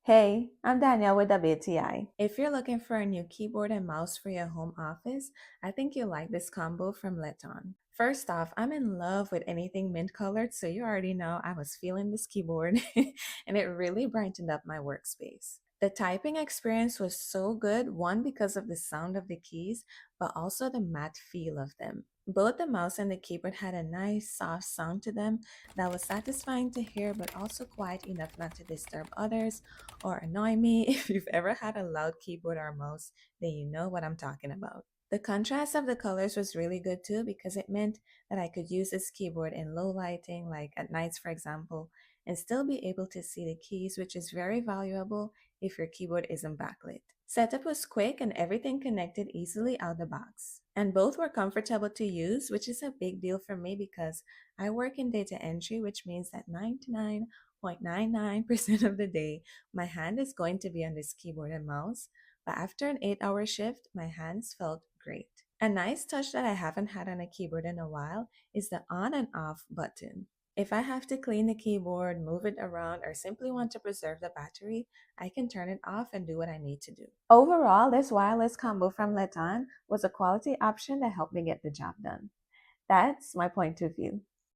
Hey, I'm Danielle with WTI. If you're looking for a new keyboard and mouse for your home office, I think you'll like this combo from LETTON. First off, I'm in love with anything mint colored, so you already know I was feeling this keyboard and it really brightened up my workspace. The typing experience was so good, one because of the sound of the keys, but also the matte feel of them. Both the mouse and the keyboard had a nice soft sound to them that was satisfying to hear, but also quiet enough not to disturb others or annoy me. If you've ever had a loud keyboard or mouse, then you know what I'm talking about. The contrast of the colors was really good too because it meant that I could use this keyboard in low lighting, like at nights, for example, and still be able to see the keys, which is very valuable if your keyboard isn't backlit. Setup was quick and everything connected easily out the box. And both were comfortable to use, which is a big deal for me because I work in data entry, which means that 99.99% of the day, my hand is going to be on this keyboard and mouse. But after an 8-hour shift, my hands felt great. A nice touch that I haven't had on a keyboard in a while is the on and off button. If I have to clean the keyboard, move it around, or simply want to preserve the battery, I can turn it off and do what I need to do. Overall, this wireless combo from LETTON was a quality option that helped me get the job done. That's my point of view.